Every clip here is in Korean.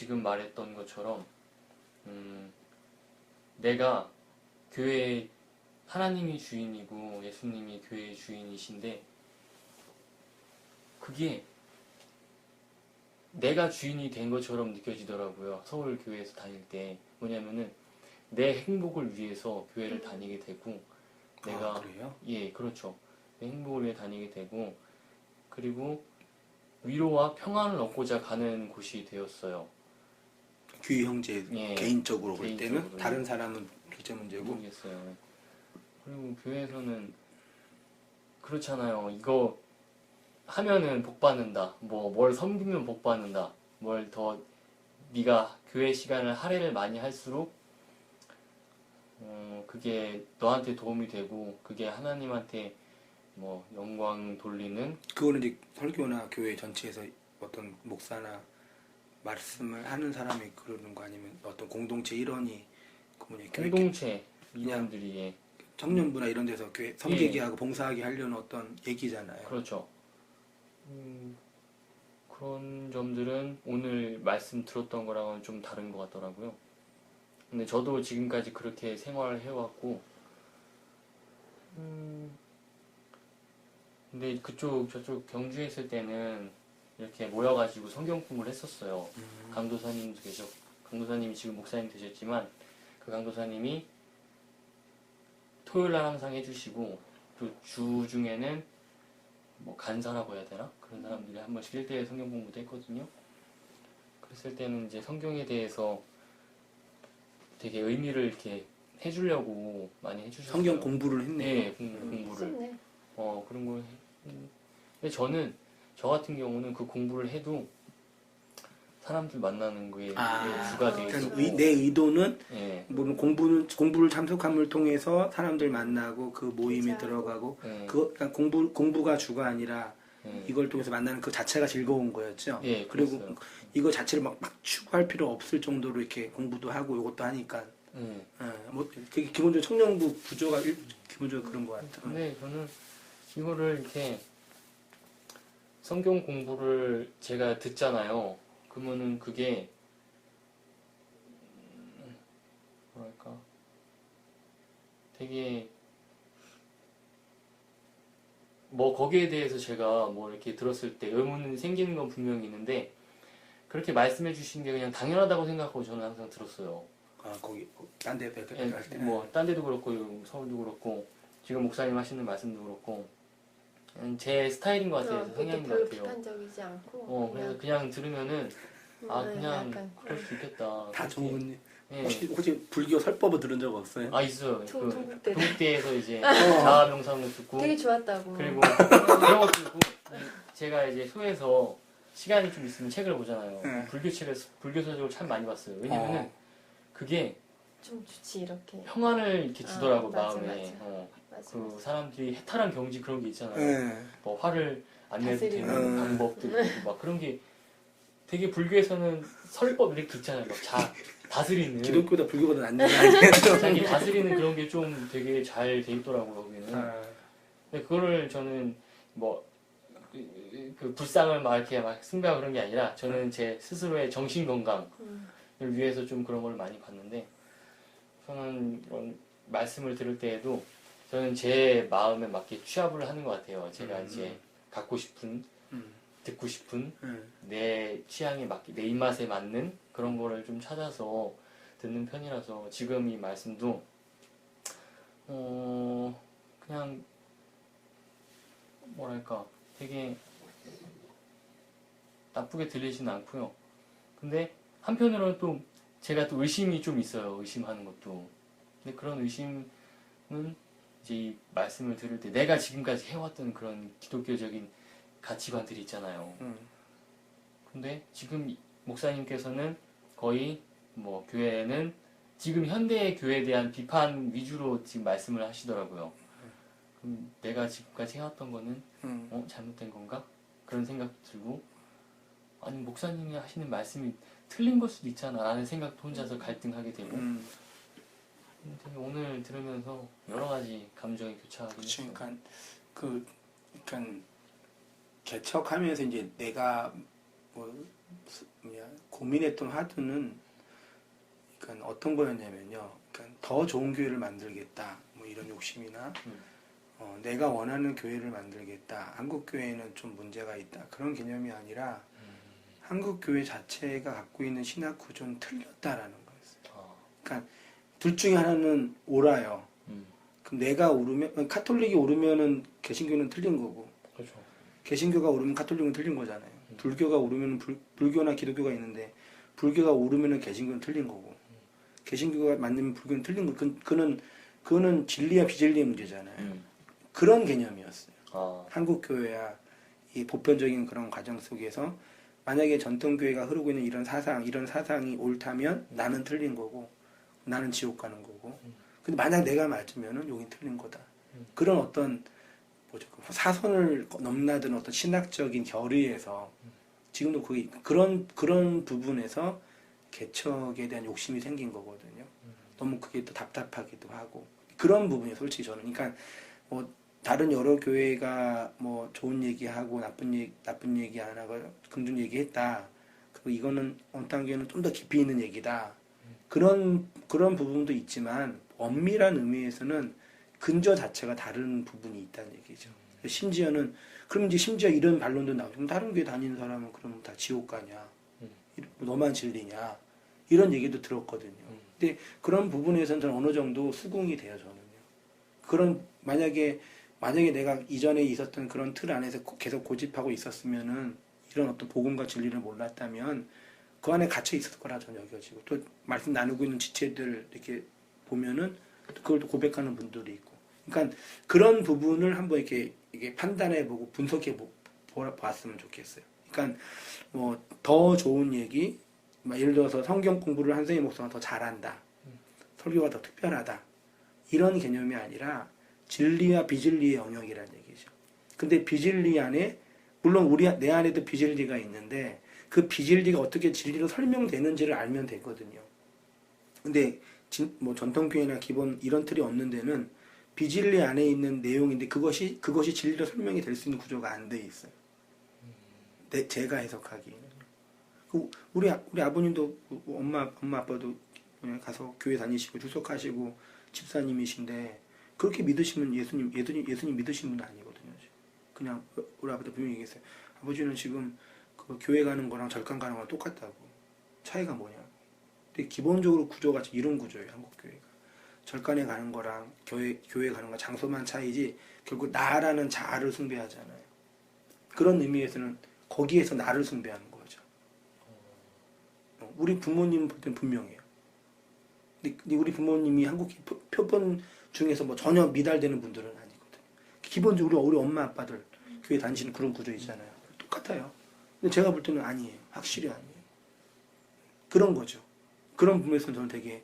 지금 말했던 것처럼 내가 교회 하나님이 주인이고 예수님이 교회의 주인이신데 그게 내가 주인이 된 것처럼 느껴지더라고요. 서울 교회에서 다닐 때. 뭐냐면은 내 행복을 위해서 교회를 다니게 되고 내가 그래요? 예, 그렇죠. 내 행복을 위해 다니게 되고 그리고 위로와 평안을 얻고자 가는 곳이 되었어요. 규희 형제 예, 개인적으로 볼 때는 개인적으로. 다른 사람은 둘째 문제고. 모르겠어요. 그리고 교회에서는 그렇잖아요. 이거 하면은 복 받는다. 뭐 뭘 섬기면 복 받는다. 뭘 더 네가 교회 시간을 할애를 많이 할수록 그게 너한테 도움이 되고 그게 하나님한테 뭐 영광 돌리는 그거는 이제 설교나 교회 전체에서 어떤 목사나 말씀을 하는 사람이 그러는 거 아니면 어떤 공동체 일원이 그 뭐냐 공동체 인원들이 예, 청년부나 이런 데서 교회 섬기게 하고 봉사하게 하려는 어떤 얘기잖아요. 그렇죠. 그런 점들은 오늘 말씀 들었던 거랑은 좀 다른 것 같더라고요. 근데 저도 지금까지 그렇게 생활을 해왔고, 근데 저쪽 경주에 있을 때는 이렇게 모여가지고 성경 공부를 했었어요. 강도사님도 강도사님이 지금 목사님 되셨지만, 그 강도사님이 토요일 날 항상 해주시고, 또 주 중에는 뭐 간사라고 해야 되나? 그런 사람들이 한 번씩 1대1 성경 공부도 했거든요. 그랬을 때는 이제 성경에 대해서 되게 의미를 이렇게 해주려고 많이 해주셨어요. 성경 공부를 했네요. 네, 공부를. 그런 걸 근데 저는 저 같은 경우는 그 공부를 해도 사람들 만나는 거에 주가 되어 있고 내 의도는 예. 물론 공부를 참석함을 통해서 사람들 만나고 그 모임에 그렇죠. 들어가고 예. 그러니까 공부가 주가 아니라 예. 이걸 통해서 만나는 그 자체가 즐거운 거였죠. 예, 그리고 그랬어요. 이거 자체를 막 추구할 필요 없을 정도로 이렇게 공부도 하고 이것도 하니까 뭐 되게 기본적으로 청년부 구조가 기본적으로 그런 것 같아요. 근데 저는 이거를 이렇게 성경 공부를 제가 듣잖아요. 그러면은 그게 뭐랄까 되게 뭐 거기에 대해서 제가 뭐 이렇게 들었을 때 의문이 생기는 건 분명히 있는데 그렇게 말씀해 주신 게 그냥 당연하다고 생각하고 저는 항상 들었어요. 아 거기 딴 데 갈 때. 뭐딴 데도 그렇고 서울도 그렇고 지금 목사님 하시는 말씀도 그렇고 제 스타일인 것 같아요. 성향인 것 별로 같아요. 비판적이지 않고 그래서 그냥 들으면은 그냥 약간 그럴 수 있겠다. 다 좋은. 예. 혹시 불교 설법을 들은 적 없어요? 있어요. 동국대. 동국대에서 이제 자아 명상도 듣고 되게 좋았다고. 그리고 그런 것도 듣고 제가 이제 소에서 시간이 좀 있으면 책을 보잖아요. 불교 책을 불교 서적을 참 많이 봤어요. 왜냐면은 그게 좀 좋지 이렇게. 평안을 이렇게 주더라고 맞아, 마음에. 맞아. 그 사람들이 해탈한 경지 그런 게 있잖아요. 네. 뭐 화를 안 내도 다스리는. 되는 방법들 있고 막 그런 게 되게 불교에서는 설법 이렇게 있잖아요. 막 다스리는 기독교보다 불교보다 낫는 거 아니에요? 자기 다스리는 그런 게 좀 되게 잘 돼 있더라고요. 거기는. 근데 그거를 저는 뭐 그 불상을 막 이렇게 막 숭배하고 그런 게 아니라 저는 제 스스로의 정신 건강을 위해서 좀 그런 걸 많이 봤는데 저는 이런 말씀을 들을 때에도 저는 제 마음에 맞게 취합을 하는 것 같아요. 제가 이제 갖고 싶은 듣고 싶은 내 취향에 맞게 내 입맛에 맞는 그런 거를 좀 찾아서 듣는 편이라서 지금 이 말씀도 그냥 뭐랄까 되게 나쁘게 들리진 않고요. 근데 한편으로는 또 제가 또 의심이 좀 있어요. 의심하는 것도. 근데 그런 의심은 이제 이 말씀을 들을 때 내가 지금까지 해왔던 그런 기독교적인 가치관들이 있잖아요. 근데 지금 목사님께서는 거의 뭐 교회는 지금 현대의 교회에 대한 비판 위주로 지금 말씀을 하시더라고요. 그럼 내가 지금까지 해왔던 거는 잘못된 건가? 그런 생각도 들고 아니 목사님이 하시는 말씀이 틀린 걸 수도 있잖아 라는 생각도 혼자서 갈등하게 되고 되게 오늘 들으면서 여러 가지 감정이 교차하긴 했어요. 그러니까 개척하면서 이제 내가 뭐 고민했던 화두는 그러니까 어떤 거였냐면요. 그러니까 더 좋은 교회를 만들겠다. 뭐 이런 욕심이나 내가 원하는 교회를 만들겠다. 한국 교회는 좀 문제가 있다. 그런 개념이 아니라 한국 교회 자체가 갖고 있는 신학 구조는 틀렸다라는 거였어요. 그러니까 둘 중에 하나는 옳아요. 그럼 내가 오르면 카톨릭이 오르면은 개신교는 틀린 거고, 그렇죠. 개신교가 오르면 카톨릭은 틀린 거잖아요. 불교가 오르면 불교나 기독교가 있는데 불교가 오르면은 개신교는 틀린 거고, 개신교가 만들면 불교는 틀린 거. 그거는 진리와 비진리의 문제잖아요. 그런 개념이었어요. 한국 교회야 이 보편적인 그런 과정 속에서 만약에 전통 교회가 흐르고 있는 이런 사상이 옳다면 나는 틀린 거고, 나는 지옥 가는 거고. 근데 만약 내가 맞으면은 여긴 틀린 거다. 그런 어떤 사선을 넘나드는 어떤 신학적인 결의에서 지금도 그런 부분에서 개척에 대한 욕심이 생긴 거거든요. 너무 그게 또 답답하기도 하고 그런 부분이 솔직히 저는 그러니까 뭐 다른 여러 교회가 뭐 좋은 얘기하고 나쁜 얘기 안 하고 긍정 얘기했다. 그리고 이거는 어떤 교회는 좀 더 깊이 있는 얘기다. 그런 부분도 있지만 엄밀한 의미에서는 근저 자체가 다른 부분이 있다는 얘기죠. 심지어는 그럼 이제 심지어 이런 반론도 나오죠. 그럼 다른 교회 다니는 사람은 그럼 다 지옥 가냐? 너만 진리냐? 이런 얘기도 들었거든요. 근데 그런 부분에서는 저는 어느 정도 수긍이 돼요, 저는요. 만약에 내가 이전에 있었던 그런 틀 안에서 계속 고집하고 있었으면은 이런 어떤 복음과 진리를 몰랐다면 그 안에 갇혀 있었을 거라 저는 여겨지고 또 말씀 나누고 있는 지체들 이렇게 보면은 그걸 또 고백하는 분들이 있고. 그러니까 그런 부분을 한번 이렇게 판단해보고 분석해봤으면 좋겠어요. 그러니까 뭐 더 좋은 얘기, 예를 들어서 성경 공부를 한 선생님 목사가 더 잘한다, 설교가 더 특별하다 이런 개념이 아니라 진리와 비진리의 영역이라는 얘기죠. 근데 비진리 안에 물론 내 안에도 비진리가 있는데 그 비진리가 어떻게 진리로 설명되는지를 알면 되거든요. 근데 뭐 전통교회나 기본 이런 틀이 없는 데는 비진리 안에 있는 내용인데 그것이 진리로 설명이 될 수 있는 구조가 안 돼 있어요. 제가 해석하기에는. 우리 아버님도 엄마 아빠도 그냥 가서 교회 다니시고 출석하시고 집사님이신데 그렇게 믿으시면 예수님 믿으시는 분 아니거든요. 그냥 우리 아버지 분명히 얘기했어요. 아버지는 지금 그 교회 가는 거랑 절간 가는 거랑 똑같다고. 차이가 뭐냐고. 근데 기본적으로 구조가 이런 구조예요. 한국 교회가. 절간에 가는 거랑 교회 가는 거 장소만 차이지 결국 나라는 자아를 숭배하잖아요. 그런 의미에서는 거기에서 나를 숭배하는 거죠. 우리 부모님 볼 때는 분명해요. 근데 우리 부모님이 한국 표본 중에서 뭐 전혀 미달되는 분들은 아니거든요. 기본적으로 우리 엄마 아빠들 교회 다니시는 그런 구조 있잖아요. 똑같아요. 근데 제가 볼 때는 아니에요. 확실히 아니에요. 그런 거죠. 그런 부분에서 저는 되게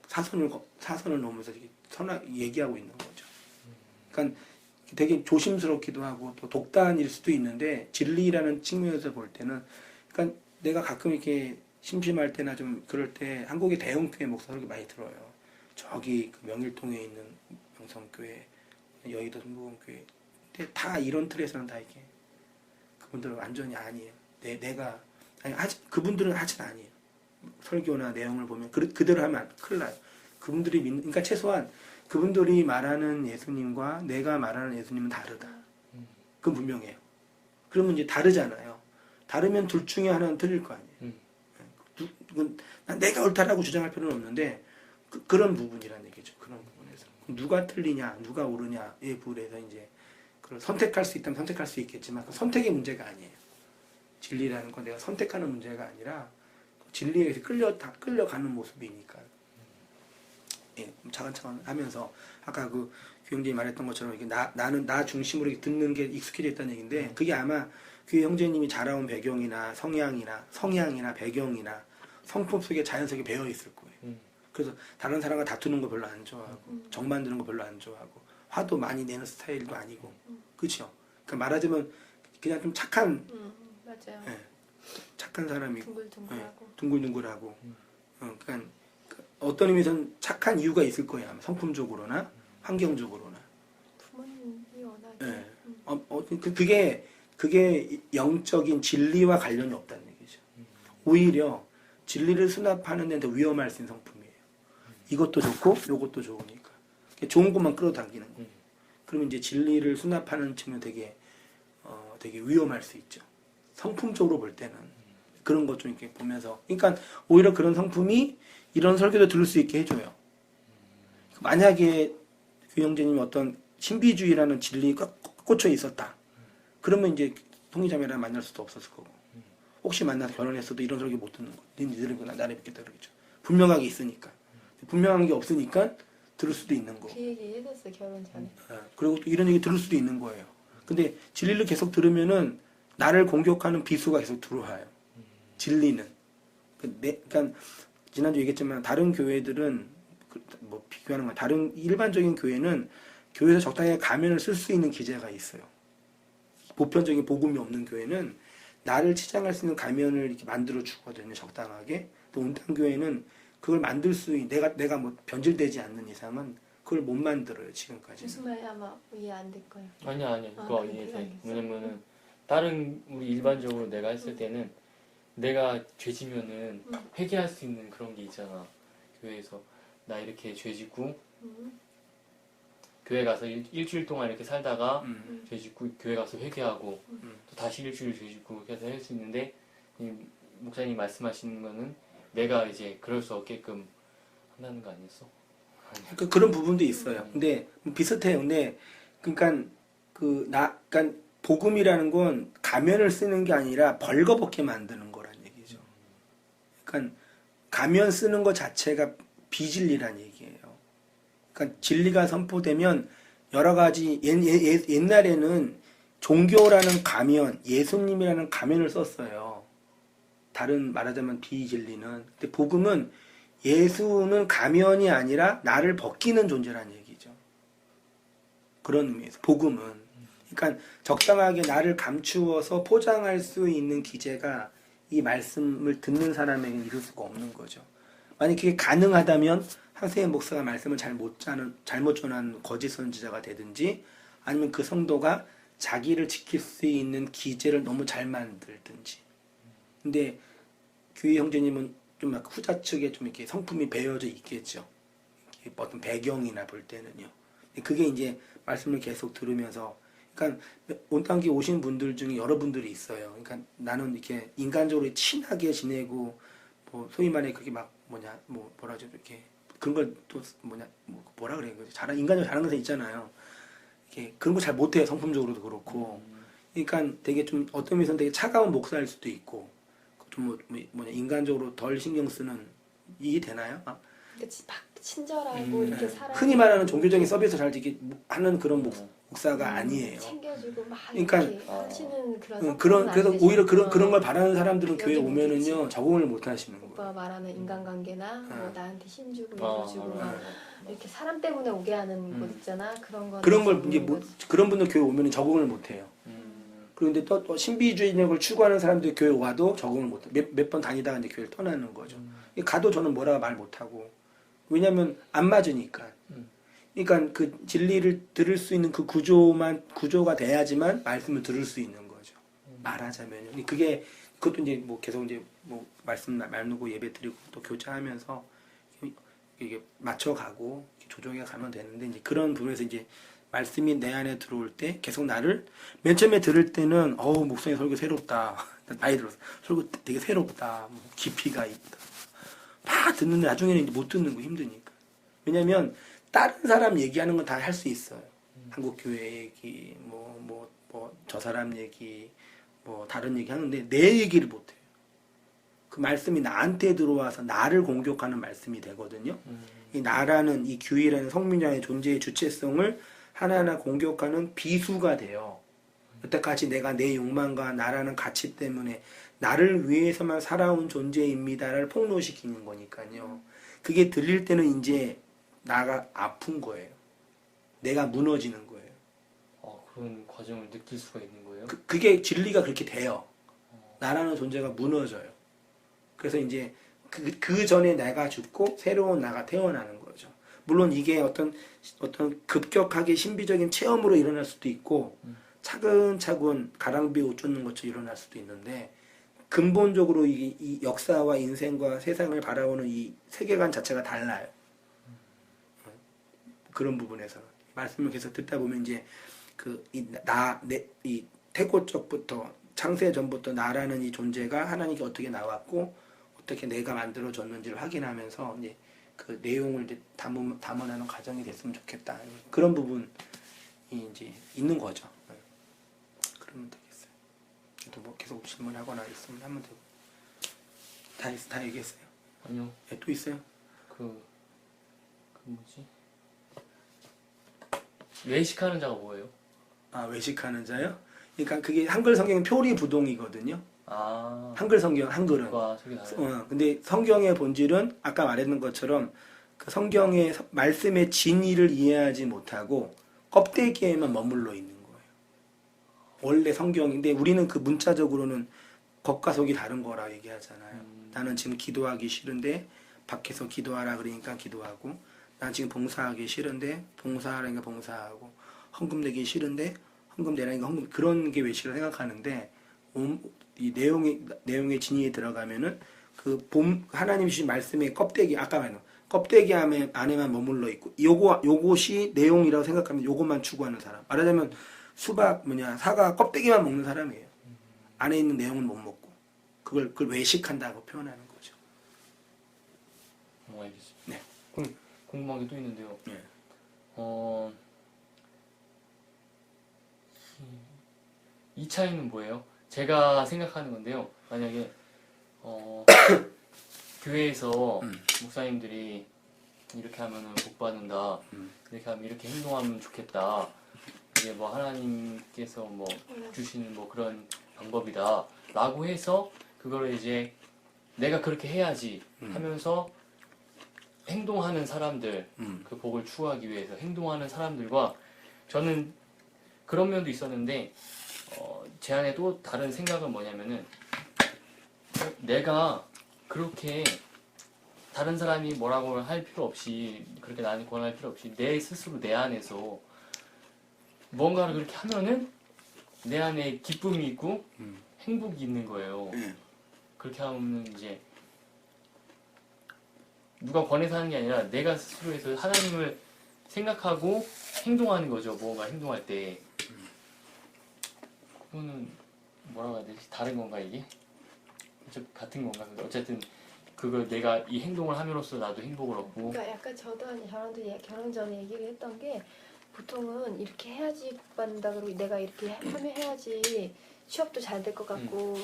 사선을 넘어서 되게 얘기하고 있는 거죠. 그러니까 되게 조심스럽기도 하고 또 독단일 수도 있는데 진리라는 측면에서 볼 때는 그러니까 내가 가끔 이렇게 심심할 때나 좀 그럴 때 한국의 대형교회 목사를 많이 들어요. 저기 그 명일동에 있는 명성교회, 여의도 성북교회. 근데 다 이런 틀에서는 다 이렇게 그분들은 완전히 아니에요. 그분들은 하진 아니에요. 설교나 내용을 보면 그대로 하면 큰일 나요. 그러니까 최소한 그분들이 말하는 예수님과 내가 말하는 예수님은 다르다. 그건 분명해요. 그러면 이제 다르잖아요. 다르면 둘 중에 하나는 틀릴 거 아니에요. 내가 옳다라고 주장할 필요는 없는데 그런 부분이라는 얘기죠. 그런 부분에서 누가 틀리냐, 누가 옳으냐에 부분에서 이제 그걸 선택할 수 있다면 선택할 수 있겠지만 그 선택의 문제가 아니에요. 진리라는 건 내가 선택하는 문제가 아니라 진리에 끌려가는 모습이니까. 예, 차근차근 하면서 아까 그 교영진이 말했던 것처럼 이게 나는 나 중심으로 듣는 게 익숙해져 있다는 얘기인데 그게 아마 교회 형제님이 자라온 배경이나 성향이나 배경이나 성품 속에 자연스럽게 배어 있을 거예요. 그래서 다른 사람과 다투는 거 별로 안 좋아하고 정 만드는 거 별로 안 좋아하고 화도 많이 내는 스타일도 아니고 그렇죠. 그러니까 말하자면 그냥 좀 착한 맞아요. 예, 착한 사람이고 둥글둥글하고 예, 둥글둥글하고 그러니까 어떤 의미에서는 착한 이유가 있을 거예요. 아마 성품적으로나 환경적으로나. 부모님이 워낙에 예. 그게 영적인 진리와 관련이 없다는 오히려 진리를 수납하는 데는 더 위험할 수 있는 성품이에요. 이것도 좋고 이것도 좋으니까 좋은 것만 끌어당기는 거예요. 그러면 이제 진리를 수납하는 측면 되게 위험할 수 있죠. 성품적으로 볼 때는 그런 것 좀 이렇게 보면서, 그러니까 오히려 그런 성품이 이런 설교도 들을 수 있게 해줘요. 만약에 교형제님이 어떤 신비주의라는 진리에 꽂혀 있었다. 그러면 이제 통일자매랑 만날 수도 없었을 거고. 혹시 만나서 결혼했어도 이런 설교 못 듣는 거. 니들은 나를 믿겠다 그러겠죠. 분명하게 있으니까. 분명한 게 없으니까 들을 수도 있는 거. 그 얘기 해줬어요, 결혼 전에. 그리고 또 이런 얘기 들을 수도 있는 거예요. 근데 진리를 계속 들으면은 나를 공격하는 비수가 계속 들어와요. 진리는. 그러니까 지난주 얘기했지만 다른 교회들은 뭐 비교하는 거 다른 일반적인 교회는 교회에서 적당히 가면을 쓸 수 있는 기제가 있어요. 보편적인 복음이 없는 교회는 나를 치장할 수 있는 가면을 이렇게 만들어 주거든요. 적당하게. 또 온탕 교회는 그걸 만들 수 있는 내가 뭐 변질되지 않는 이상은 그걸 못 만들어요. 지금까지. 무슨 말이 아마 이해 안 될 거예요. 아니야 그거 그래, 이해돼. 알겠어. 왜냐면은 다른 우리 일반적으로 내가 했을 때는 내가 죄지면은 회개할 수 있는 그런 게 있잖아. 교회에서 나 이렇게 죄짓고 교회 가서 일주일 동안 이렇게 살다가 죄짓고 교회 가서 회개하고 또 다시 일주일 죄짓고 이렇게 해서 할 수 있는데, 이 목사님 말씀하시는 거는 내가 이제 그럴 수 없게끔 한다는 거 아니었어? 그런 부분도 있어요. 근데 비슷해요. 근데 그러니까 그러니까 복음이라는 건 가면을 쓰는 게 아니라 벌거벗게 만드는 거란 얘기죠. 그러니까 가면 쓰는 것 자체가 비진리란 얘기예요. 그러니까 진리가 선포되면 여러 가지 옛날에는 종교라는 가면, 예수님이라는 가면을 썼어요. 다른 말하자면 비진리는. 근데 복음은 예수는 가면이 아니라 나를 벗기는 존재란 얘기죠. 그런 의미에서 복음은. 그러니까 적당하게 나를 감추어서 포장할 수 있는 기제가 이 말씀을 듣는 사람에게는 이룰 수가 없는 거죠. 만약 그게 가능하다면 하세현 목사가 말씀을 잘못 전한 거짓 선지자가 되든지, 아니면 그 성도가 자기를 지킬 수 있는 기제를 너무 잘 만들든지. 근데 규희 형제님은 좀 약간 후자 측에 좀 이렇게 성품이 배어져 있겠죠. 어떤 배경이나 볼 때는요. 그게 이제 말씀을 계속 들으면서, 그러니까 온탕기 오신 분들 중에 여러분들이 있어요. 그러니까 나는 이렇게 인간적으로 친하게 지내고, 뭐 소위 말해 그게 막 뭐라 하죠, 이렇게 그런 걸 또 뭐라 그래, 인간적으로 잘하는 것은 있잖아요. 이렇게 그런 거 잘 못해요. 성품적으로도 그렇고. 그러니까 되게 좀 어떤 면에서는 되게 차가운 목사일 수도 있고, 좀 인간적으로 덜 신경 쓰는, 이해되나요? 그러니까 막 친절하고 이렇게 사람 흔히 말하는 종교적인 서비스 잘 이렇게 하는 그런 목사가 아니에요. 챙겨주고 막 그러니까 이렇게 하시는 그런 그래서 안 오히려 되시구나. 그런 걸 바라는 사람들은 교회 여기 오면은요 뭐겠지? 적응을 못 하시는 거예요. 오빠가 말하는 인간관계나 뭐 나한테 힘주고 이러주고 어. 막 이렇게 사람 때문에 오게 하는 곳 있잖아. 그런 거 그런 걸 이제 그런 분들 교회 오면은 적응을 못 해요. 그런데 또 신비주의적을 추구하는 사람들이 교회 와도 적응을 못 해. 몇 번 다니다가 이제 교회를 떠나는 거죠. 가도 저는 뭐라 말 못 하고, 왜냐면 안 맞으니까. 그러니까 그 진리를 들을 수 있는 그 구조가 돼야지만 말씀을 들을 수 있는 거죠. 말하자면요. 그것도 이제 뭐 계속 이제 뭐 말씀 나누고 예배 드리고 또 교제하면서 이게 맞춰가고 조정해 가면 되는데, 이제 그런 부분에서 이제 말씀이 내 안에 들어올 때 계속 나를, 맨 처음에 들을 때는 목사님 설교 새롭다. 많이 들었어. 설교 되게 새롭다. 뭐 깊이가 있다. 막 듣는데 나중에는 이제 못 듣는 거 힘드니까. 왜냐면 다른 사람 얘기하는 건 다 할 수 있어요. 한국 교회 얘기, 저 사람 얘기, 뭐 다른 얘기 하는데 내 얘기를 못 해요. 그 말씀이 나한테 들어와서 나를 공격하는 말씀이 되거든요. 이 나라는, 이 규이라는 성민자의 존재의 주체성을 하나하나 공격하는 비수가 돼요. 여태까지 내가 내 욕망과 나라는 가치 때문에 나를 위해서만 살아온 존재입니다를 폭로시키는 거니까요. 그게 들릴 때는 이제 나가 아픈 거예요. 내가 무너지는 거예요. 그런 과정을 느낄 수가 있는 거예요? 그게 진리가 그렇게 돼요. 나라는 존재가 무너져요. 그래서 이제 그 전에 내가 죽고 새로운 나가 태어나는 거죠. 물론 이게 어떤 급격하게 신비적인 체험으로 일어날 수도 있고 차근차근 가랑비에 옷 쫓는 것처럼 일어날 수도 있는데, 근본적으로 이 역사와 인생과 세상을 바라보는 이 세계관 자체가 달라요. 그런 부분에서는 말씀을 계속 듣다 보면 이제 이 태고적부터 창세 전부터 나라는 이 존재가 하나님께 어떻게 나왔고 어떻게 내가 만들어졌는지를 확인하면서 이제 그 내용을 이제 담아내는 과정이 됐으면 좋겠다. 그런 부분이 이제 있는 거죠. 그러면 되겠어요. 또 뭐 계속 질문하거나 있으면 하면 되고. 다 얘기했어요? 아니요. 네, 또 있어요? 그 뭐지? 외식하는 자가 뭐예요? 아, 외식하는 자요? 그러니까 그게 한글 성경은 표리부동이거든요. 아, 한글 성경, 한글은. 그와 저기 달라요. 근데 성경의 본질은 아까 말했던 것처럼 그 성경의 말씀의 진의를 이해하지 못하고 껍데기에만 머물러 있는 거예요. 원래 성경인데 우리는 그 문자적으로는 겉과 속이 다른 거라 얘기하잖아요. 나는 지금 기도하기 싫은데 밖에서 기도하라 그러니까 기도하고, 난 지금 봉사하기 싫은데 봉사하라니까 봉사하고, 헌금 내기 싫은데 헌금 내라니까 헌금, 그런 게 외식을 생각하는데 이 내용의 진위에 들어가면은 하나님 주신 말씀의 껍데기, 아까 말한 껍데기 안에만 머물러 있고 요것이 내용이라고 생각하면 요것만 추구하는 사람. 말하자면 사과 껍데기만 먹는 사람이에요. 안에 있는 내용은 못 먹고 그걸 외식한다고 표현하는 거죠. 알겠습니다. 네. 궁금한 게 또 있는데요. 네. 이 차이는 뭐예요? 제가 생각하는 건데요. 만약에 교회에서 목사님들이 이렇게 하면은 복 받는다, 이렇게 하면 이렇게 행동하면 좋겠다, 이게 뭐 하나님께서 뭐 주시는 뭐 그런 방법이다 라고 해서 그거를 이제 내가 그렇게 해야지 하면서 행동하는 사람들, 그 복을 추구하기 위해서 행동하는 사람들과, 저는 그런 면도 있었는데 제 안에 또 다른 생각은 뭐냐면은, 내가 그렇게 다른 사람이 뭐라고 할 필요 없이, 그렇게 나한테 권할 필요 없이 내 스스로 내 안에서 뭔가를 그렇게 하면은 내 안에 기쁨이 있고 행복이 있는 거예요. 그렇게 하면 이제 누가 권해서 하는 게 아니라 내가 스스로 해서 하나님을 생각하고 행동하는 거죠. 뭔가 행동할 때. 그거는 뭐라고 해야 되지? 다른 건가 이게? 같은 건가? 어쨌든 그걸 내가 이 행동을 함으로써 나도 행복을 얻고. 그러니까 약간 저랑도 결혼 전에 얘기를 했던 게, 보통은 이렇게 해야지 복 받는다, 그리고 내가 이렇게 하면 해야지 취업도 잘 될 것 같고,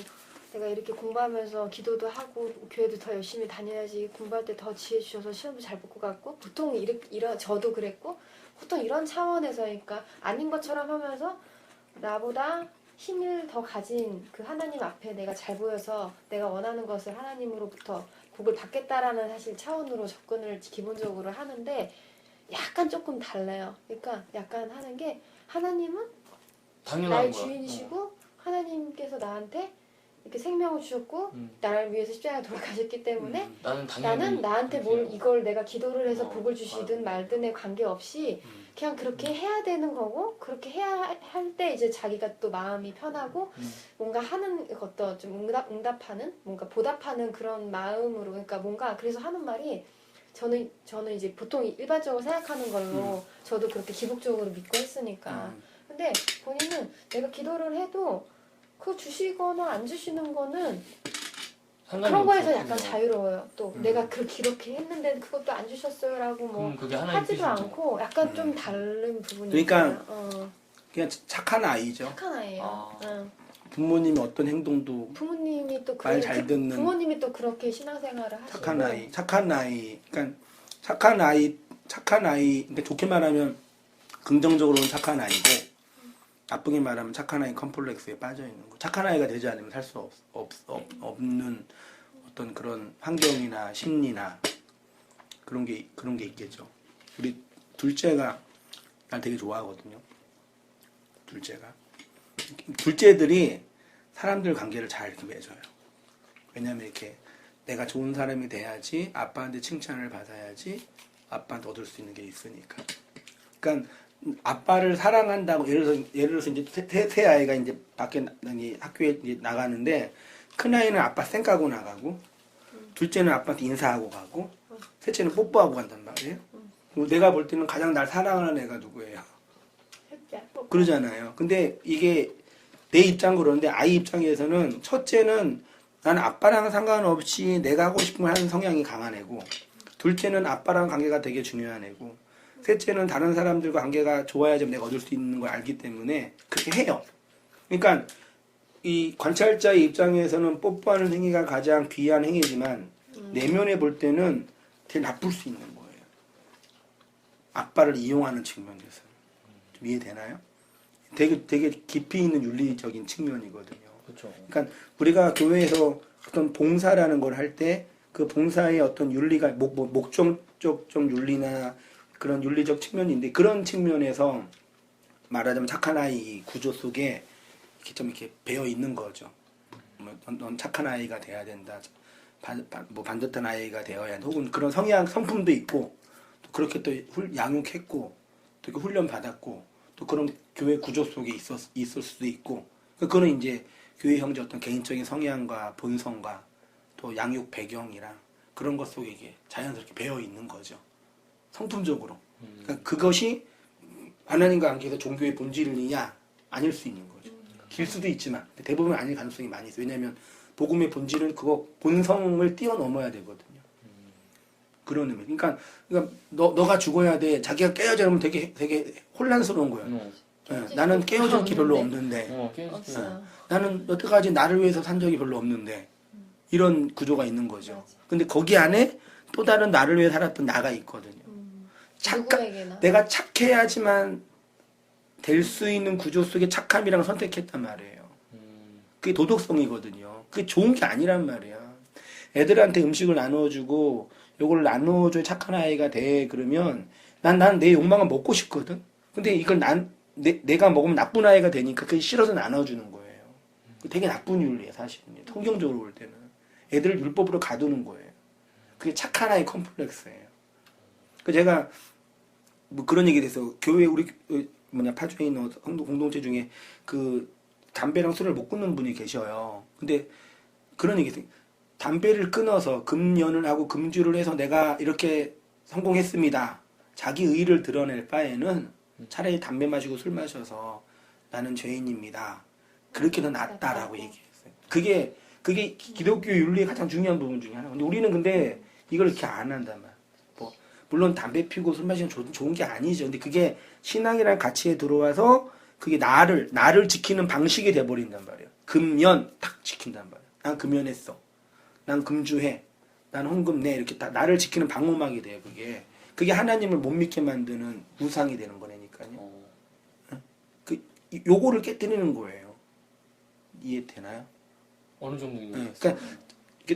내가 이렇게 공부하면서 기도도 하고 교회도 더 열심히 다녀야지 공부할 때 더 지혜 주셔서 시험도 잘 볼 것 같고, 보통 이런 저도 그랬고, 보통 이런 차원에서, 그러니까 아닌 것처럼 하면서 나보다 힘을 더 가진 그 하나님 앞에 내가 잘 보여서 내가 원하는 것을 하나님으로부터 복을 받겠다라는 사실 차원으로 접근을 기본적으로 하는데, 약간 조금 달라요. 그러니까 약간 하는 게, 하나님은 당연한 나의 거야. 주인이시고 하나님께서 나한테 이렇게 생명을 주셨고 나를 위해서 십자가에 돌아가셨기 때문에 나는 나한테 이걸 내가 기도를 해서 복을 주시든 말든에 관계없이 그냥 그렇게 해야 되는 거고, 그렇게 해야 할 때 이제 자기가 또 마음이 편하고 뭔가 하는 것도 좀 응답하는, 뭔가 보답하는 그런 마음으로, 그러니까 뭔가, 그래서 하는 말이, 저는 이제 보통 일반적으로 생각하는 걸로 저도 그렇게 기복적으로 믿고 했으니까. 근데 본인은 내가 기도를 해도 그거 주시거나 안 주시는 거는 그런 거에서 약간 자유로워요. 또 내가 그렇게 했는데 그것도 안 주셨어요라고 뭐 하지도 않고, 약간 좀 다른 부분이 그러니까 있어요. 그냥 착한 아이죠. 착한 아이예요. 부모님이 어떤 행동도 부모님이 또 말 잘 듣는, 부모님이 또 그렇게 신앙생활을 하시고, 착한 아이. 그러니까 착한 아이. 그러니까 좋게 말하면 긍정적으로는 착한 아이고, 나쁘게 말하면 착한 아이 컴플렉스에 빠져 있는 거. 착한 아이가 되지 않으면 살 수 없는 어떤 그런 환경이나 심리나 그런 게 있겠죠. 우리 둘째가 날 되게 좋아하거든요. 둘째들이 사람들 관계를 잘 이렇게 맺어요. 왜냐면 이렇게 내가 좋은 사람이 돼야지, 아빠한테 칭찬을 받아야지 아빠한테 얻을 수 있는 게 있으니까. 그러니까 아빠를 사랑한다고, 예를 들어서 이제 새 아이가 이제 학교에 이제 나가는데, 큰아이는 아빠 쌩 까고 나가고 둘째는 아빠한테 인사하고 가고 셋째는 뽀뽀하고 간단 말이에요. 그리고 내가 볼 때는 가장 날 사랑하는 애가 누구예요? 그러잖아요. 근데 이게 내 입장 그러는데 아이 입장에서는 첫째는 나는 아빠랑 상관없이 내가 하고 싶은 걸 하는 성향이 강한 애고 둘째는 아빠랑 관계가 되게 중요한 애고 셋째는 다른 사람들과 관계가 좋아야지 내가 얻을 수 있는 걸 알기 때문에 그렇게 해요. 그러니까 이 관찰자의 입장에서는 뽀뽀하는 행위가 가장 귀한 행위지만 내면에 볼 때는 되게 나쁠 수 있는 거예요. 아빠를 이용하는 측면에서. 좀 이해되나요? 되게 깊이 있는 윤리적인 측면이거든요. 그렇죠. 그러니까 우리가 교회에서 어떤 봉사라는 걸 할 때 그 봉사의 어떤 윤리가 목적적 윤리나 그런 윤리적 측면인데 그런 측면에서 말하자면 착한 아이 구조 속에 이렇게 좀 이렇게 배어 있는 거죠. 넌 착한 아이가 돼야 된다. 반듯한 아이가 되어야 한다. 혹은 그런 성품도 있고 또 그렇게 또 양육했고 또 훈련 받았고 또 그런 교회 구조 속에 있을 수도 있고 그거는 이제 교회 형제 어떤 개인적인 성향과 본성과 또 양육 배경이랑 그런 것 속에 이게 자연스럽게 배어 있는 거죠. 성품적으로. 그러니까 그것이 하나님과 관계에서 종교의 본질이냐 아닐 수 있는 거죠. 길 수도 있지만 대부분 아닐 가능성이 많이 있어요. 왜냐하면 복음의 본질은 그거 본성을 뛰어넘어야 되거든요. 그런 의미. 그러니까 너가 죽어야 돼. 자기가 깨어져 그러면 되게 혼란스러운 거예요. 네, 나는 깨어질 게 별로 없는데. 나는 여태까지 나를 위해서 산 적이 별로 없는데. 이런 구조가 있는 거죠. 근데 거기 안에 또 다른 나를 위해 살았던 나가 있거든요. 내가 착해야지만 될 수 있는 구조 속에 착함이랑 선택했단 말이에요. 그게 도덕성이거든요. 그게 좋은 게 아니란 말이야. 애들한테 음식을 나눠주고 요걸 나눠줘야 착한 아이가 돼. 그러면 난 내 욕망을 먹고 싶거든. 근데 이걸 내가 먹으면 나쁜 아이가 되니까 그게 싫어서 나눠주는 거예요. 되게 나쁜 윤리예요, 사실은. 성경적으로 볼 때는. 애들을 율법으로 가두는 거예요. 그게 착한 아이 컴플렉스예요. 제가 뭐 그런 얘기에 대해서 교회 우리 파주에 있는 공동체 중에 그 담배랑 술을 못 끊는 분이 계셔요. 근데 그런 얘기 있어요. 담배를 끊어서 금연을 하고 금주를 해서 내가 이렇게 성공했습니다. 자기 의의를 드러낼 바에는 차라리 담배 마시고 술 마셔서 나는 죄인입니다. 그렇게 더 낫다라고 얘기했어요. 그게 기독교 윤리의 가장 중요한 부분 중에 하나. 근데 우리는 근데 이걸 이렇게 안 한단 말이야. 물론 담배 피고 술 마시는 좋은 게 아니죠. 근데 그게 신앙이라는 가치에 들어와서 그게 나를 지키는 방식이 돼버린단 말이에요. 금연 딱 지킨단 말이에요. 난 금연했어. 난 금주해. 난 헌금 내. 이렇게 다 나를 지키는 방어막이 돼요. 그게 하나님을 못 믿게 만드는 우상이 되는 거라니까요. 요거를 깨뜨리는 거예요. 이해되나요? 어느 정도 네, 그러니까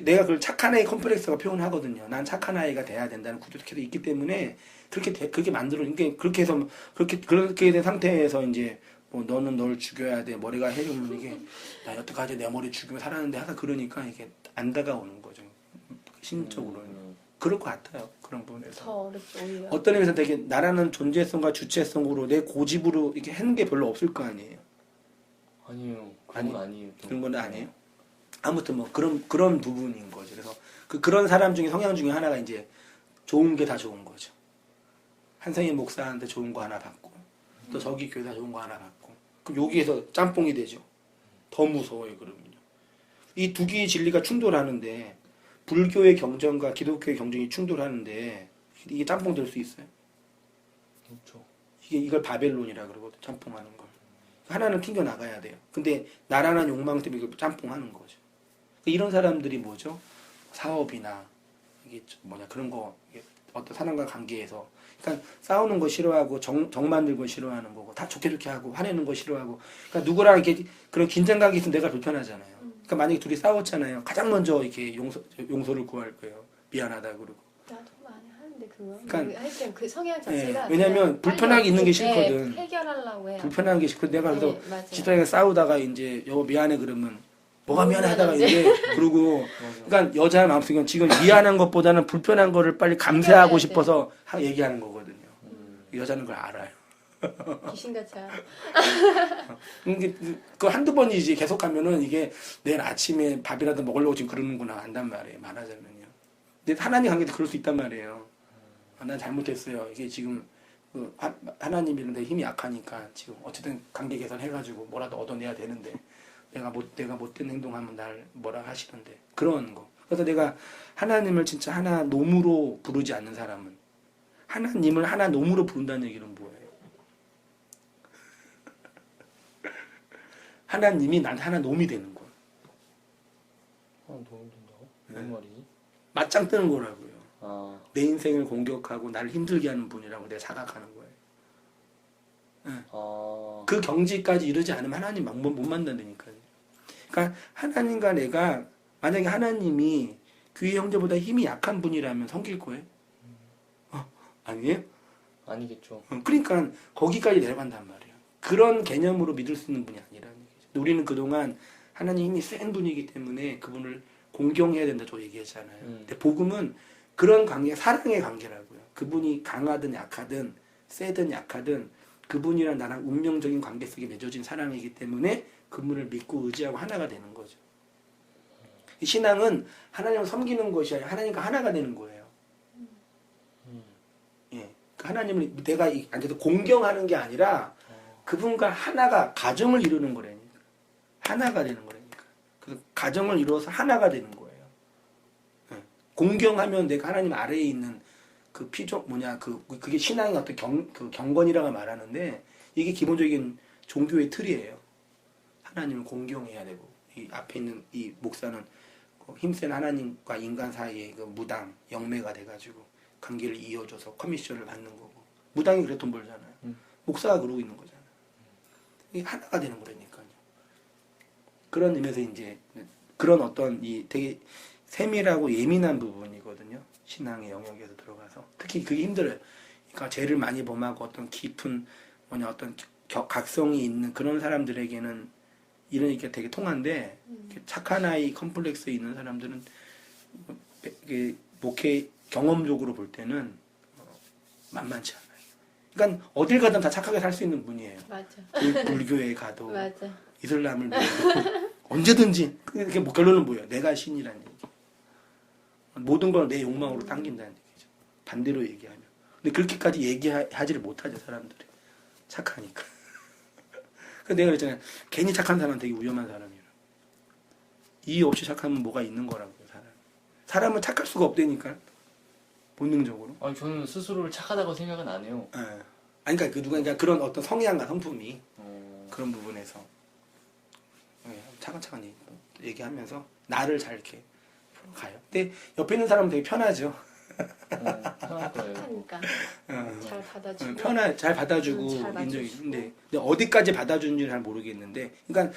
내가 그걸 착한 아이 컴플렉스가 표현하거든요. 난 착한 아이가 돼야 된다는 구조가 있기 때문에 그렇게 만들어. 그러니까 그렇게 해서 그렇게 된 상태에서 이제 너는 널 죽여야 돼. 머리가 해주면 이게 나 여태까지 내 머리 죽이며 살았는데 하다 그러니까 이게 안 다가오는 거죠. 심적으로는 그럴 것 같아요. 그런 부분에서. 더 어렵죠, 오히려. 어떤 의미에서 되게 나라는 존재성과 주체성으로 내 고집으로 이렇게 하는 게 별로 없을 거 아니에요. 아니에요. 그런 건 아니에요. 그런 건 아니에요. 아무튼 그런 부분인 거죠. 그래서 그런 사람 중에 성향 중에 하나가 이제 좋은 게 다 좋은 거죠. 한성희 목사한테 좋은 거 하나 받고 또 저기 교회다 좋은 거 하나 받고 그럼 여기에서 짬뽕이 되죠. 더 무서워요. 그러면요. 이 두 개의 진리가 충돌하는데 불교의 경전과 기독교의 경전이 충돌하는데 이게 짬뽕 될 수 있어요? 그렇죠. 이걸 바벨론이라 그러거든. 짬뽕하는 걸. 하나는 튕겨 나가야 돼요. 근데 나라는 욕망 때문에 이걸 짬뽕하는 거죠. 이런 사람들이 뭐죠? 사업이나 이게 그런 거 어떤 사람과 관계에서 그러니까 싸우는 거 싫어하고 정 만들고 거 싫어하는 거고 다 좋게 하고 화내는 거 싫어하고 그러니까 누구랑 이렇게 그런 긴장감이 있으면 내가 불편하잖아요. 그러니까 만약에 둘이 싸웠잖아요. 가장 먼저 이렇게 용서를 구할 거예요. 미안하다 그러고. 나도 많이 하는데 그거. 그러니까 하여튼 그 성향 자체가 왜냐면 불편하게 있는 게 싫거든. 해결하려고 해요. 불편한 게 싫고 내가 그래서 집사람이랑 싸우다가 이제 여보 미안해 그러면 뭐가 미안해 하다가 이제 그러고 그러니까 여자 마음속에 지금 미안한 것보다는 불편한 거를 빨리 감수하고 싶어서 얘기하는 거거든요. 여자는 그걸 알아요. 귀신같이 알아. 그 한두 번이지 계속 가면은 이게 내일 아침에 밥이라도 먹으려고 지금 그러는구나 안단 말이에요. 말하자면요. 근데 하나님 관계도 그럴 수 있단 말이에요. 난 잘못했어요. 이게 지금 하나님이랑 내 힘이 약하니까 지금 어쨌든 관계 개선해가지고 뭐라도 얻어내야 되는데 내가 못된 행동하면 날 뭐라 하시는데 그런 거. 그래서 내가 하나님을 진짜 하나 놈으로 부르지 않는 사람은 하나님을 하나 놈으로 부른다는 얘기는 뭐예요? 하나님이 난 하나 놈이 되는 거야. 도움이 된다고? 무슨 말이지? 맞짱 뜨는 거라고요. 아, 내 인생을 공격하고 나를 힘들게 하는 분이라고 내가 자각하는 거예요. 아, 그 경지까지 이르지 않으면 하나님 못 만난다니까요. 그러니까 하나님과 내가 만약에 하나님이 교회 형제보다 힘이 약한 분이라면 섬길 거예요? 아니에요? 아니겠죠. 그러니까 거기까지 내려간단 말이에요. 그런 개념으로 믿을 수 있는 분이 아니라는 얘기죠. 우리는 그동안 하나님 힘이 센 분이기 때문에 그분을 공경해야 된다 저 얘기했잖아요. 근데 복음은 그런 관계, 사랑의 관계라고요. 그분이 강하든 약하든 세든 약하든 그분이랑 나랑 운명적인 관계 속에 맺어진 사랑이기 때문에 그분을 믿고 의지하고 하나가 되는 거죠. 신앙은 하나님을 섬기는 것이 아니라 하나님과 하나가 되는 거예요. 예, 그 하나님을 내가 앉아서 공경하는 게 아니라 그분과 하나가 가정을 이루는 거라니까. 하나가 되는 거라니까. 그 가정을 이루어서 하나가 되는 거예요. 예, 공경하면 내가 하나님 아래에 있는 그 그게 신앙의 어떤 경건이라고 말하는데 이게 기본적인 종교의 틀이에요. 하나님을 공경해야 되고 이 앞에 있는 이 목사는 힘센 하나님과 인간 사이의 그 무당 영매가 돼가지고 관계를 이어줘서 커미션을 받는 거고 무당이 그래 돈 벌잖아요. 목사가 그러고 있는 거잖아요. 이게 하나가 되는 거라니까요. 그런 의미에서 이제 그런 어떤 이 되게 세밀하고 예민한 부분이거든요. 신앙의 영역에서 들어가서 특히 그게 힘들어요. 그러니까 죄를 많이 범하고 어떤 깊은 어떤 각성이 있는 그런 사람들에게는 이러니까 되게 통한데 착한 아이 컴플렉스에 있는 사람들은 목회 경험적으로 볼 때는 만만치 않아요. 그러니까 어딜 가든 다 착하게 살 수 있는 분이에요. 맞아. 불교에 가도 맞아. 이슬람을 믿어도 언제든지 그게 결론은 뭐예요? 내가 신이라는 얘기. 모든 걸 내 욕망으로 당긴다는 얘기죠. 반대로 얘기하면. 근데 그렇게까지 얘기하지를 못하죠 사람들이. 착하니까. 그래서 내가 그랬잖아요. 괜히 착한 사람은 되게 위험한 사람이에요. 이유 없이 착하면 뭐가 있는 거라고요. 사람은 착할 수가 없다니까. 본능적으로. 아니 저는 스스로를 착하다고 생각은 안 해요. 예. 아니 그러니까 그러니까 그런 어떤 성향과 성품이 그런 부분에서 차근차근 얘기하면서 나를 잘 이렇게 가요. 근데 옆에 있는 사람은 되게 편하죠. 편할 거예요. 착하니까 잘 받아주고 잘 받아주고 잘 인정이. 맞춰주고. 근데 어디까지 받아주는지 잘 모르겠는데, 그러니까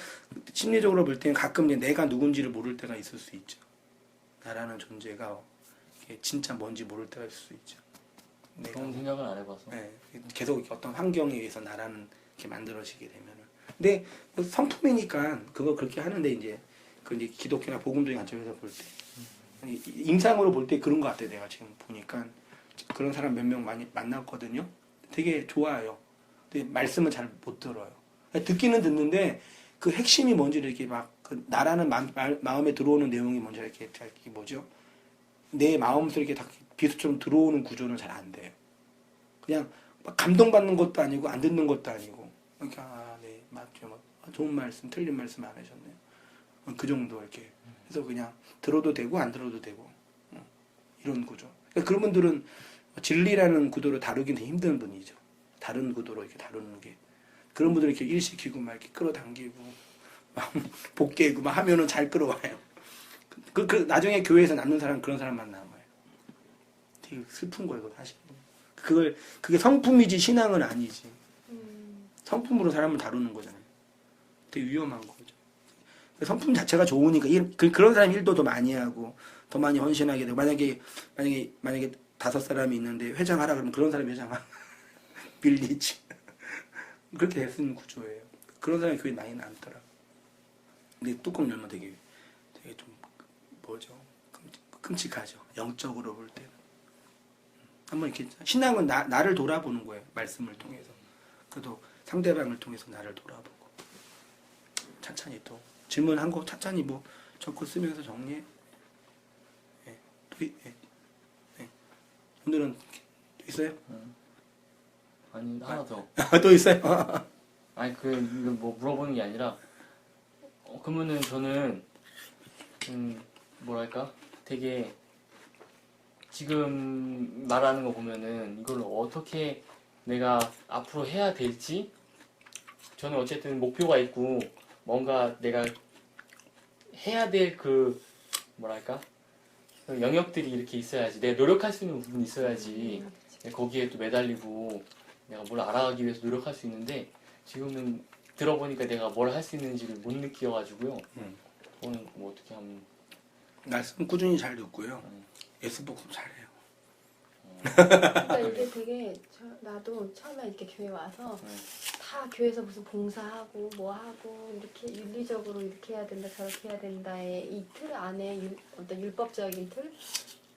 심리적으로 볼 때는 가끔 이제 내가 누군지를 모를 때가 있을 수 있죠. 나라는 존재가 이게 진짜 뭔지 모를 때가 있을 수 있죠. 그런 생각을 안 해봐서. 네, 계속 어떤 환경에 의해서 나라는 이렇게 만들어지게 되면은. 근데 성품이니까 그거 그렇게 하는데 이제 기독교나 복음적인 관점에서 볼 때. 임상으로 볼 때 그런 것 같아요. 내가 지금 보니까 그런 사람 몇 명 많이 만났거든요. 되게 좋아요. 근데 말씀은 잘 못 들어요. 듣기는 듣는데 그 핵심이 뭔지를 이렇게 그 나라는 마음에 들어오는 내용이 뭔지 이렇게 뭐죠? 내 마음속에 이렇게 다 비수처럼 들어오는 구조는 잘 안 돼요. 그냥 막 감동받는 것도 아니고 안 듣는 것도 아니고. 그러니까 네 맞죠. 좋은 말씀, 틀린 말씀 안 하셨네요. 그 정도 이렇게. 그래서 그냥 들어도 되고 안 들어도 되고 이런 구조. 그러니까 그런 분들은 진리라는 구도로 다루기는 힘든 분이죠. 다른 구도로 이렇게 다루는 게 그런 분들 이렇게 일시키고 막 이렇게 끌어당기고 막 복개고 막 하면은 잘 끌어와요. 나중에 교회에서 남는 사람 그런 사람만 남아요. 되게 슬픈 거예요, 사실. 그게 성품이지 신앙은 아니지. 성품으로 사람을 다루는 거잖아요. 되게 위험한 거죠. 성품 자체가 좋으니까 그런 사람이 일도 더 많이 하고 더 많이 헌신하게 되고 만약에 5사람이 있는데 회장하라 그러면 그런 사람이 회장하라 빌리지 그렇게 됐는 구조예요. 그런 사람이 교회 많이 남더라. 근데 뚜껑 열면 되게 좀 뭐죠? 끔찍하죠. 영적으로 볼 때는 한번 이렇게 신앙은 나를 돌아보는 거예요. 말씀을 통해서 그래도 상대방을 통해서 나를 돌아보고 천천히 또 질문한 거 천천히 뭐 적고 쓰면서 정리해. 예. 예. 오늘은 또 있어요? 아니 하나 더. 또 있어요? 아니 이거 뭐 물어보는 게 아니라 그러면은 저는 뭐랄까 되게 지금 말하는 거 보면은 이걸 어떻게 내가 앞으로 해야 될지 저는 어쨌든 목표가 있고 뭔가 내가 해야 될 그 뭐랄까 그 영역들이 이렇게 있어야지 내가 노력할 수 있는 부분이 있어야지 거기에 또 매달리고 내가 뭘 알아가기 위해서 노력할 수 있는데 지금은 들어보니까 내가 뭘 할 수 있는지를 못 느껴가지고요. 오늘 뭐 어떻게 하면 말씀 꾸준히 잘 듣고요. 예습복습 잘해요. 그러니까 이게 되게 나도 처음에 이렇게 교회 와서 다 교회에서 무슨 봉사하고 뭐 하고 이렇게 윤리적으로 이렇게 해야 된다 저렇게 해야 된다의 이 틀 안에 어떤 율법적인 틀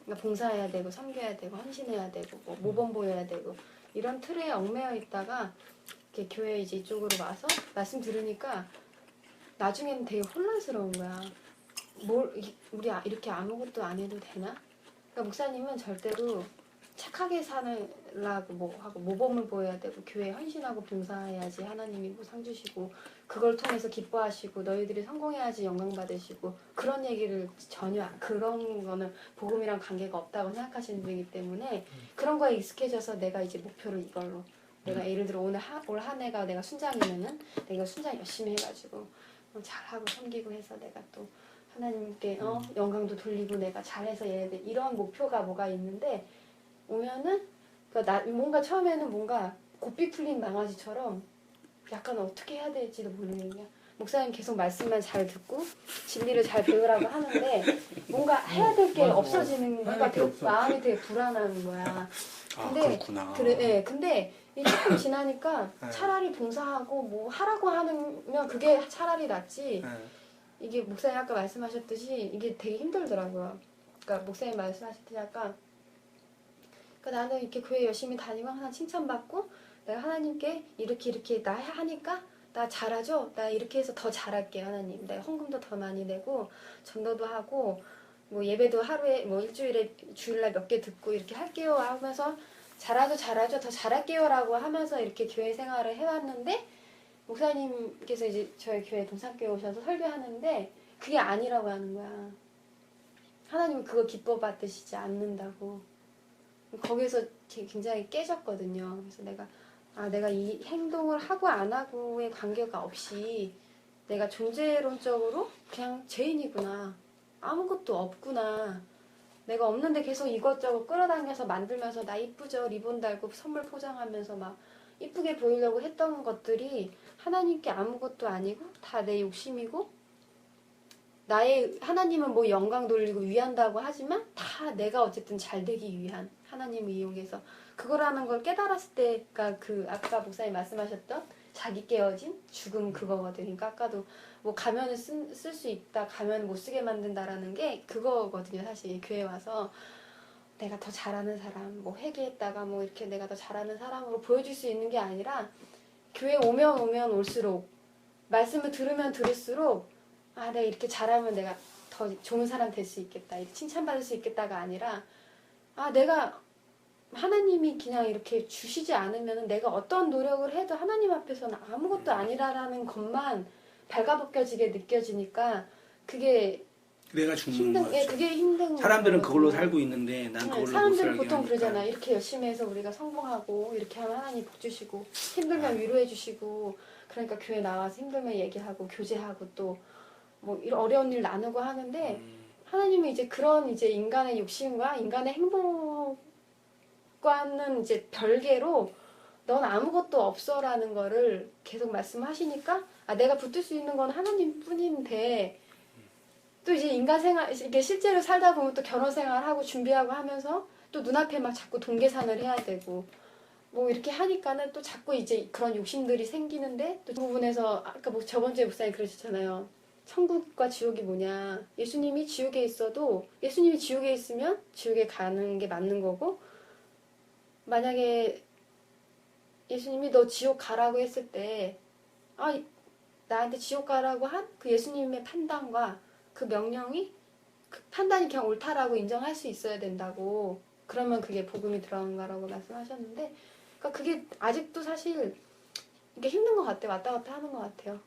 그러니까 봉사해야 되고 섬겨야 되고 헌신해야 되고 뭐 모범 보여야 되고 이런 틀에 얽매여 있다가 이렇게 교회 이제 이쪽으로 와서 말씀 들으니까 나중에는 되게 혼란스러운 거야. 우리 이렇게 아무것도 안 해도 되나? 그러니까 목사님은 절대로 착하게 살라고 뭐 하고 모범을 보여야 되고 교회에 헌신하고 봉사해야지 하나님이 뭐 상 주시고 그걸 통해서 기뻐하시고 너희들이 성공해야지 영광 받으시고 그런 얘기를 전혀 그런 거는 복음이랑 관계가 없다고 생각하시는 분이기 때문에 그런 거에 익숙해져서 내가 이제 목표를 이걸로 내가 예를 들어 올 한 해가 내가 순장이면은 내가 순장 열심히 해가지고 잘하고 섬기고 해서 내가 또 하나님께 영광도 돌리고 내가 잘해서 얘네들 이런 목표가 뭐가 있는데 오면은 그러니까 뭔가 처음에는 뭔가 고삐 풀린 강아지처럼 약간 어떻게 해야 될지도 모르는 거야. 목사님 계속 말씀만 잘 듣고 진리를 잘 배우라고 하는데 뭔가 해야 될 게 없어지는 거가 되게 마음이 되게 불안한 거야. 근데 그렇구나. 네, 근데 이 조금 지나니까 차라리 봉사하고 뭐 하라고 하면 그게 차라리 낫지. 이게 목사님 아까 말씀하셨듯이 이게 되게 힘들더라고요. 그러니까 목사님 말씀하셨듯이 약간 그러니까 나는 이렇게 교회 열심히 다니고 항상 칭찬받고 내가 하나님께 이렇게 나 하니까 나 잘하죠? 나 이렇게 해서 더 잘할게 하나님. 내가 헌금도 더 많이 내고 전도도 하고 뭐 예배도 하루에 뭐 일주일에 주일날 몇 개 듣고 이렇게 할게요 하면서 잘하죠 더 잘할게요 라고 하면서 이렇게 교회 생활을 해왔는데 목사님께서 이제 저희 교회 동산교회 오셔서 설교하는데 그게 아니라고 하는 거야. 하나님은 그거 기뻐 받으시지 않는다고. 거기서 굉장히 깨졌거든요. 그래서 내가 이 행동을 하고 안 하고의 관계가 없이 내가 존재론적으로 그냥 죄인이구나. 아무것도 없구나. 내가 없는데 계속 이것저것 끌어당겨서 만들면서 나 이쁘죠? 리본 달고 선물 포장하면서 막 이쁘게 보이려고 했던 것들이 하나님께 아무것도 아니고 다 내 욕심이고 하나님은 뭐 영광 돌리고 위한다고 하지만 다 내가 어쨌든 잘 되기 위한 하나님을 이용해서 그거라는 걸 깨달았을 때가 그 아까 목사님 말씀하셨던 자기 깨어진 죽음 그거거든. 그러니까 아까도 뭐 가면을 쓸 수 있다 가면 못 쓰게 만든다라는 게 그거거든요. 사실 교회 와서 내가 더 잘하는 사람 뭐 회개했다가 뭐 이렇게 내가 더 잘하는 사람으로 보여줄 수 있는 게 아니라 교회 오면 올수록 말씀을 들으면 들을수록 내가 이렇게 잘하면 내가 더 좋은 사람 될 수 있겠다. 이렇게 칭찬받을 수 있겠다가 아니라 내가 하나님이 그냥 이렇게 주시지 않으면 내가 어떤 노력을 해도 하나님 앞에서는 아무것도 아니라라는 것만 발가벗겨지게 느껴지니까 그게 내가 죽는 거죠. 그게 힘든 사람들은 거거든요. 그걸로 살고 있는데 난 그걸로 사람들은 못 보통 살게 그러잖아. 하니까. 이렇게 열심히 해서 우리가 성공하고 이렇게 하면 하나님 복 주시고 힘들면 위로해 주시고 그러니까 교회 나와서 힘들면 얘기하고 교제하고 또 뭐 이런 어려운 일 나누고 하는데 하나님은 이제 그런 이제 인간의 욕심과 인간의 행복과는 이제 별개로 넌 아무것도 없어라는 거를 계속 말씀하시니까 내가 붙들 수 있는 건 하나님뿐인데 또 이제 인간 생활 이게 실제로 살다 보면 또 결혼 생활하고 준비하고 하면서 또 눈앞에 막 자꾸 동계산을 해야 되고 뭐 이렇게 하니까는 또 자꾸 이제 그런 욕심들이 생기는데 또 그 부분에서 아까 뭐 저번 주에 목사님 그러셨잖아요. 천국과 지옥이 뭐냐. 예수님이 지옥에 있어도 예수님이 지옥에 있으면 지옥에 가는 게 맞는 거고 만약에 예수님이 너 지옥 가라고 했을 때 나한테 지옥 가라고 한 그 예수님의 판단과 그 명령이 그 판단이 그냥 옳다라고 인정할 수 있어야 된다고. 그러면 그게 복음이 들어간 거라고 말씀하셨는데, 그러니까 그게 아직도 사실 이게 힘든 것 같아요. 왔다 갔다 하는 것 같아요.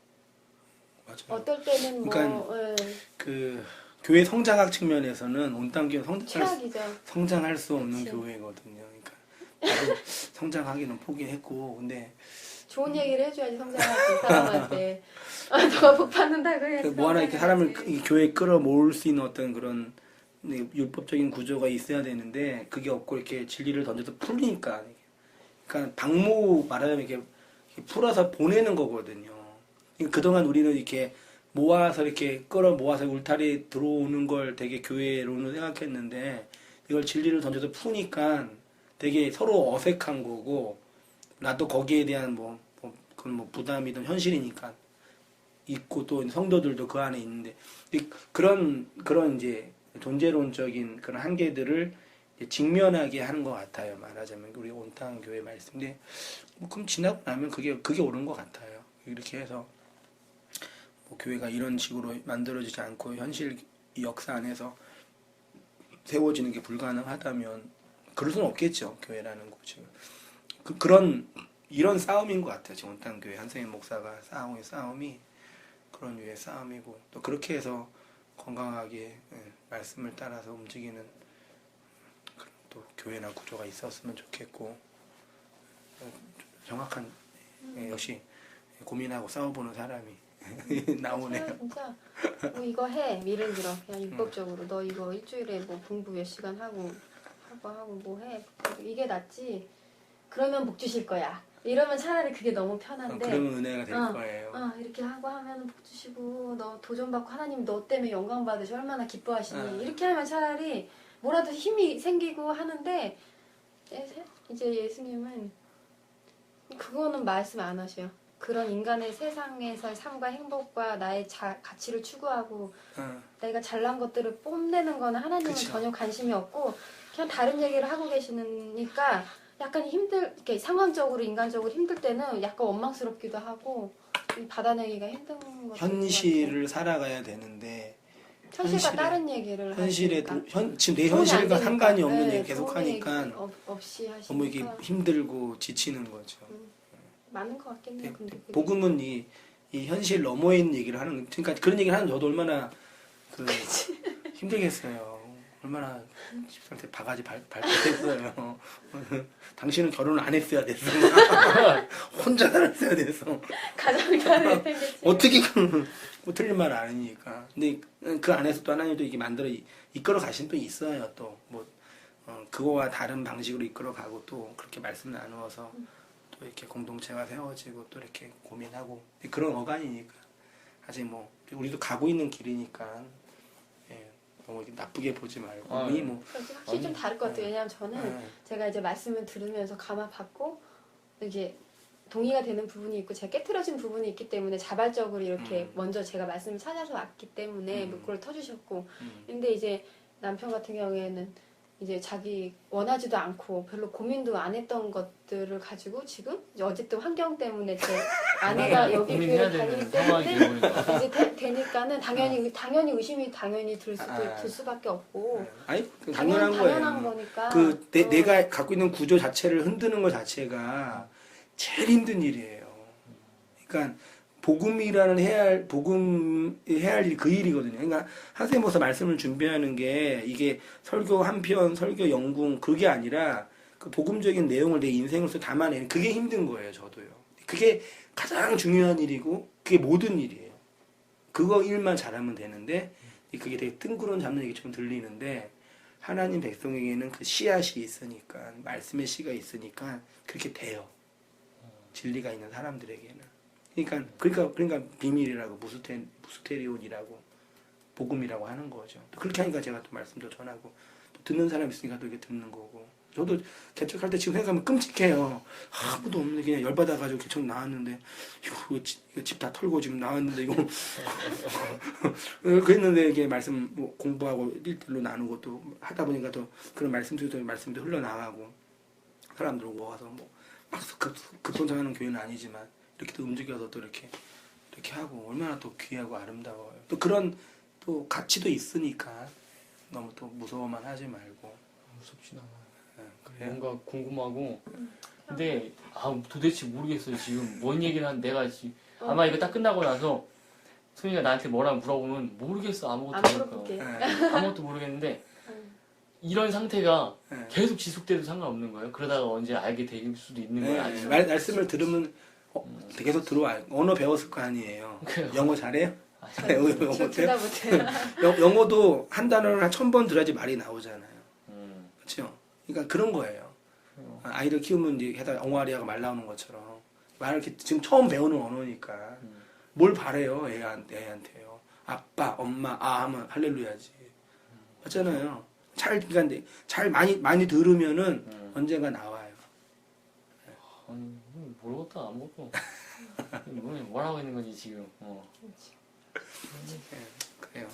맞아요. 어떨 때는 그러니까 그 교회 성장학 측면에서는 온땅교회 최악이죠. 성장할 수 없는 그치. 교회거든요. 그러니까 나도 성장하기는 포기했고, 근데 좋은 얘기를 해줘야지 성장하지 사람한테. 너가 복 받는다고 해야지. 뭐 하나 이렇게 사람을 이 교회에 끌어모을 수 있는 어떤 그런 율법적인 구조가 있어야 되는데 그게 없고 이렇게 진리를 던져서 풀리니까, 그러니까 방모 말하자면 이렇게 풀어서 보내는 거거든요. 그러니까 그동안 우리는 이렇게 모아서 이렇게 끌어모아서 울타리 들어오는 걸 되게 교회로는 생각했는데, 이걸 진리를 던져서 푸니까 되게 서로 어색한 거고, 나도 거기에 대한 그건 부담이든 현실이니까 있고, 또 성도들도 그 안에 있는데, 그런 이제 존재론적인 그런 한계들을 이제 직면하게 하는 것 같아요. 말하자면 우리 온탕 교회 말씀인데, 그럼 지나고 나면 그게 옳은 것 같아요. 이렇게 해서 교회가 이런 식으로 만들어지지 않고 현실 역사 안에서 세워지는 게 불가능하다면 그럴 수는 없겠죠. 교회라는 곳이. 이런 싸움인 것 같아요. 지금 온탕 교회 한성인 목사가 싸우는 싸움이 그런 류의 싸움이고, 또 그렇게 해서 건강하게 말씀을 따라서 움직이는 그런 또 교회나 구조가 있었으면 좋겠고, 정확한 역시 고민하고 싸워보는 사람이 나오네요. 진짜 뭐 이거 해 예를 들어 그냥 율법적으로 너 이거 일주일에 뭐 공부 몇 시간 하고 뭐 해. 이게 낫지. 그러면 복 주실 거야. 이러면 차라리 그게 너무 편한데. 그러면 은혜가 될 거예요. 이렇게 하고 하면 복 주시고 너 도전받고 하나님 너 때문에 영광 받으시 얼마나 기뻐하시니. 이렇게 하면 차라리 뭐라도 힘이 생기고 하는데, 이제 예수님은 그거는 말씀 안 하셔요. 그런 인간의 세상에서 삶과 행복과 나의 가치를 추구하고 내가 잘난 것들을 뽐내는 거는 하나님은 그쵸. 전혀 관심이 없고 그냥 다른 얘기를 하고 계시니까 약간 이렇게 상황적으로 인간적으로 힘들 때는 약간 원망스럽기도 하고 받아내기가 힘든 것 같아요. 현실을 살아가야 되는데 현실과 다른 얘기를 현실에 하시니까. 지금 내 현실과 상관이 없는 네, 얘기 계속 하니까 없이 하시니까 너무 이게 힘들고 지치는 거죠. 많은 것 같겠네요. 근데 그게. 복음은 이 현실 너머에 있는 얘기를 하는, 그러니까 그런 얘기를 하는 저도 얼마나 힘들겠어요. 얼마나 집사한테 바가지 밟혔어요. 당신은 결혼을 안 했어야 됐어. 혼자 살았어야 됐어. 가정을 어떻게 뭐 틀린 말 아니니까. 근데 그 안에서 또 하나님도 이게 만들어 이끌어 가신 또 있어요. 또 그거와 다른 방식으로 이끌어 가고 또 그렇게 말씀 나누어서 또 이렇게 공동체가 세워지고 또 이렇게 고민하고 그런 어간이니까. 아직 우리도 가고 있는 길이니까 너무 나쁘게 보지 말고 확실히 좀 다를 것 같아요. 왜냐하면 저는 제가 이제 말씀을 들으면서 감화받고 이제 동의가 되는 부분이 있고 제가 깨트려진 부분이 있기 때문에 자발적으로 이렇게 먼저 제가 말씀을 찾아서 왔기 때문에 그걸 터주셨고, 근데 이제 남편 같은 경우에는 이제 자기 원하지도 않고 별로 고민도 안 했던 것들을 가지고 지금 이제 어쨌든 환경 때문에 제 아내가 여기 교회를 다니기 때문에 이제 되니까는 당연히 의심이 들 수밖에 없고. 아니 당연한 거예요. 거니까. 내가 갖고 있는 구조 자체를 흔드는 것 자체가 제일 힘든 일이에요. 그러니까 복음이라는 해야 할 일 그 일이거든요. 그러니까 한쌤 목사 말씀을 준비하는 게 이게 설교 한 편, 설교 영궁 그게 아니라 그 복음적인 내용을 내 인생으로서 담아내는 그게 힘든 거예요. 저도요. 그게 가장 중요한 일이고 그게 모든 일이에요. 그거 일만 잘하면 되는데 그게 되게 뜬구름 잡는 얘기처럼 들리는데 하나님 백성에게는 그 씨앗이 있으니까 말씀의 씨가 있으니까 그렇게 돼요. 진리가 있는 사람들에게는. 그러니까 비밀이라고 무스테리온이라고 복음이라고 하는 거죠. 또 그렇게 하니까 제가 또 말씀도 전하고 또 듣는 사람 있으니까 또 이렇게 듣는 거고. 저도 개척할 때 지금 생각하면 끔찍해요. 아무도 없는데 그냥 열받아가지고 개척 나왔는데 이거 집 다 털고 지금 나왔는데 이거 그랬는데 이게 말씀 공부하고 일대일로 나누고 또 하다 보니까 또 그런 말씀도 흘러나가고 사람들 모아서 막 급성장하는 교회는 아니지만 이렇게 또 움직여서 또 이렇게 하고 얼마나 또 귀하고 아름다워요. 또 그런 또 가치도 있으니까 너무 또 무서워만 하지 말고. 무섭진 않아요. 그래요. 뭔가 궁금하고 근데 도대체 모르겠어요. 지금 뭔 얘기를 한 내가 지금 아마 이거 딱 끝나고 나서 소희가 나한테 뭐라 물어보면 모르겠어. 아무것도 안 모르니까. 물어볼게. 아무것도 모르겠는데 이런 상태가 네. 계속 지속돼도 상관없는 거예요? 그러다가 언제 알게 될 수도 있는 거예요? 아니면 말씀을 들으면 계속 들어와요. 언어 배웠을 거 아니에요. 그래요. 영어 잘해요? 저 영어 둘다 못해요? 못해요. 영어도 한 단어를 한 1000번 들어야지 말이 나오잖아요. 그렇죠? 그러니까 그런 거예요. 아이를 키우면 이제 해다 엉아리아가 말 나오는 것처럼 말을 이렇게 지금 처음 배우는 언어니까 뭘 바래요 애한테요. 아빠, 엄마, 하면 할렐루야지. 맞잖아요. 그러니까 잘 많이 들으면은 언젠가 나와요. 아니 모르겠다 아무것도 뭘 하고 있는 건지 지금. 그래요.